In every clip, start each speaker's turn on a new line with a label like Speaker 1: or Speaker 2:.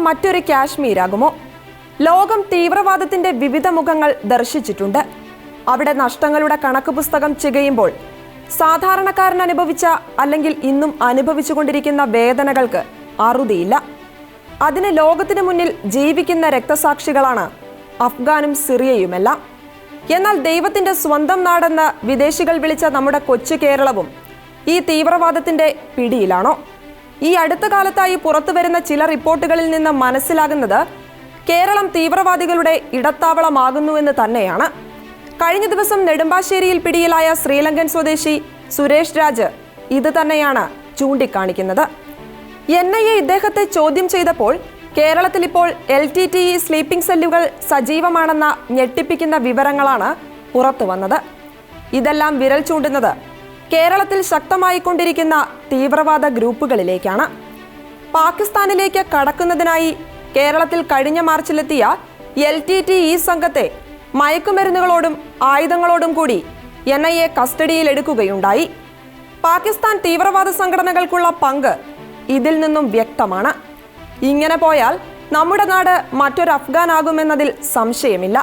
Speaker 1: മറ്റൊരു കാശ്മീരാകുമോ? ലോകം തീവ്രവാദത്തിന്റെ വിവിധ മുഖങ്ങൾ ദർശിച്ചിട്ടുണ്ട്. അവിടെ നഷ്ടങ്ങളുടെ കണക്ക് പുസ്തകം ചികയുമ്പോൾ സാധാരണക്കാരൻ അനുഭവിച്ച അല്ലെങ്കിൽ ഇന്നും അനുഭവിച്ചുകൊണ്ടിരിക്കുന്ന വേദനകൾക്ക് അറുതിയില്ല. അതിന് ലോകത്തിന് മുന്നിൽ ജീവിക്കുന്ന രക്തസാക്ഷികളാണ് അഫ്ഗാനും സിറിയയുമെല്ലാം. എന്നാൽ ദൈവത്തിന്റെ സ്വന്തം നാടെന്ന് വിദേശികൾ വിളിച്ച നമ്മുടെ കൊച്ചു കേരളവും ഈ തീവ്രവാദത്തിന്റെ പിടിയിലാണോ? ഈ അടുത്ത കാലത്തായി പുറത്തുവരുന്ന ചില റിപ്പോർട്ടുകളിൽ നിന്ന് മനസ്സിലാകുന്നത് കേരളം തീവ്രവാദികളുടെ ഇടത്താവളമാകുന്നുവെന്ന് തന്നെയാണ്. കഴിഞ്ഞ ദിവസം നെടുമ്പാശ്ശേരിയിൽ പിടിയിലായ ശ്രീലങ്കൻ സ്വദേശി സുരേഷ് രാജ് ഇത് തന്നെയാണ് ചൂണ്ടിക്കാണിക്കുന്നത്. NIA ഇദ്ദേഹത്തെ ചോദ്യം ചെയ്തപ്പോൾ കേരളത്തിൽ ഇപ്പോൾ LTTE സ്ലീപ്പിംഗ് സെല്ലുകൾ സജീവമാണെന്ന ഞെട്ടിപ്പിക്കുന്ന വിവരങ്ങളാണ് പുറത്തു വന്നത്. ഇതെല്ലാം വിരൽ ചൂണ്ടുന്നത് കേരളത്തിൽ ശക്തമായിക്കൊണ്ടിരിക്കുന്ന തീവ്രവാദ ഗ്രൂപ്പുകളിലേക്കാണ്. പാകിസ്ഥാനിലേക്ക് കടക്കുന്നതിനായി കേരളത്തിൽ കഴിഞ്ഞ മാർച്ചിലെത്തിയ LTTE സംഘത്തെ മയക്കുമരുന്നുകളോടും ആയുധങ്ങളോടും കൂടി NIA കസ്റ്റഡിയിൽ എടുക്കുകയുണ്ടായി. പാകിസ്ഥാൻ തീവ്രവാദ സംഘടനകൾക്കുള്ള പങ്ക് ഇതിൽ നിന്നും വ്യക്തമാണ്. ഇങ്ങനെ പോയാൽ നമ്മുടെ നാട് മറ്റൊരു അഫ്ഗാനാകുമെന്നതിൽ സംശയമില്ല.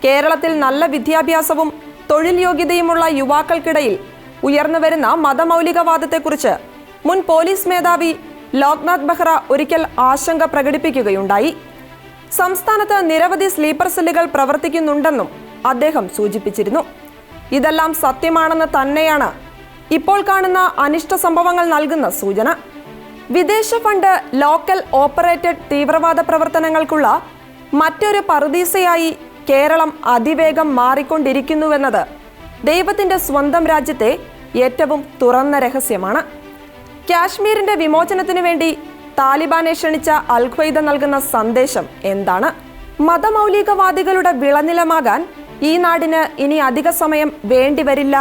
Speaker 1: കേരളത്തിൽ നല്ല വിദ്യാഭ്യാസവും തൊഴിൽ യോഗ്യതയുമുള്ള യുവാക്കൾക്കിടയിൽ ഉയർന്നുവരുന്ന മതമൗലികവാദത്തെക്കുറിച്ച് മുൻ പോലീസ് മേധാവി ലോക്നാഥ് ബെഹ്റ ഒരിക്കൽ ആശങ്ക പ്രകടിപ്പിക്കുകയുണ്ടായി. സംസ്ഥാനത്ത് നിരവധി സ്ലീപ്പർ സെല്ലുകൾ പ്രവർത്തിക്കുന്നുണ്ടെന്നും അദ്ദേഹം സൂചിപ്പിച്ചിരുന്നു. ഇതെല്ലാം സത്യമാണെന്ന് തന്നെയാണ് ഇപ്പോൾ കാണുന്ന അനിഷ്ട സംഭവങ്ങൾ നൽകുന്ന സൂചന. വിദേശ ഫണ്ട് ലോക്കൽ ഓപ്പറേറ്റഡ് തീവ്രവാദ പ്രവർത്തനങ്ങൾക്കുള്ള മറ്റൊരു പറുദീസയായി കേരളം അതിവേഗം മാറിക്കൊണ്ടിരിക്കുന്നുവെന്നത് ദൈവത്തിന്റെ സ്വന്തം രാജ്യത്തെ ഏറ്റവും തുറന്ന രഹസ്യമാണ്. കാശ്മീരിന്റെ വിമോചനത്തിനു വേണ്ടി താലിബാനെ ക്ഷണിച്ച അൽ-ഖ്വയ്ദ നൽകുന്ന സന്ദേശം എന്താണ്? മതമൗലികവാദികളുടെ വിളനിലമാകാൻ ഈ നാടിന് ഇനി അധിക സമയം വേണ്ടിവരില്ല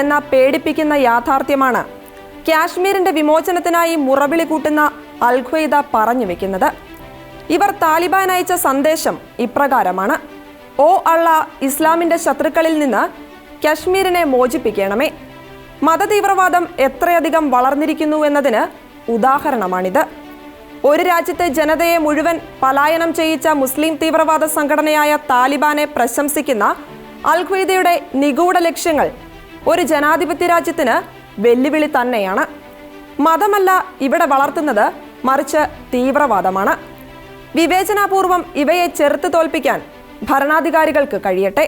Speaker 1: എന്ന പേടിപ്പിക്കുന്ന യാഥാർത്ഥ്യമാണ് കാശ്മീരിന്റെ വിമോചനത്തിനായി മുറവിളി കൂട്ടുന്ന അൽ-ഖ്വയ്ദ പറഞ്ഞു വെക്കുന്നത്. ഇവർ താലിബാൻ അയച്ച സന്ദേശം ഇപ്രകാരമാണ്: ഓ അള്ളാ, ഇസ്ലാമിന്റെ ശത്രുക്കളിൽ നിന്ന് കശ്മീരിനെ മോചിപ്പിക്കണമേ. മതതീവ്രവാദം എത്രയധികം വളർന്നിരിക്കുന്നു എന്നതിന് ഉദാഹരണമാണിത്. ഒരു രാജ്യത്തെ ജനതയെ മുഴുവൻ പലായനം ചെയ്യിച്ച മുസ്ലിം തീവ്രവാദ സംഘടനയായ താലിബാനെ പ്രശംസിക്കുന്ന അൽ-ഖ്വയ്ദയുടെ നിഗൂഢ ലക്ഷ്യങ്ങൾ ഒരു ജനാധിപത്യ രാജ്യത്തിന് വെല്ലുവിളി തന്നെയാണ്. മതമല്ല ഇവിടെ വളർത്തുന്നത്, മറിച്ച് തീവ്രവാദമാണ്. വിവേചനാപൂർവം ഇവയെ ചെറുത്ത് തോൽപ്പിക്കാൻ ഭരണാധികാരികൾക്ക് കഴിയട്ടെ.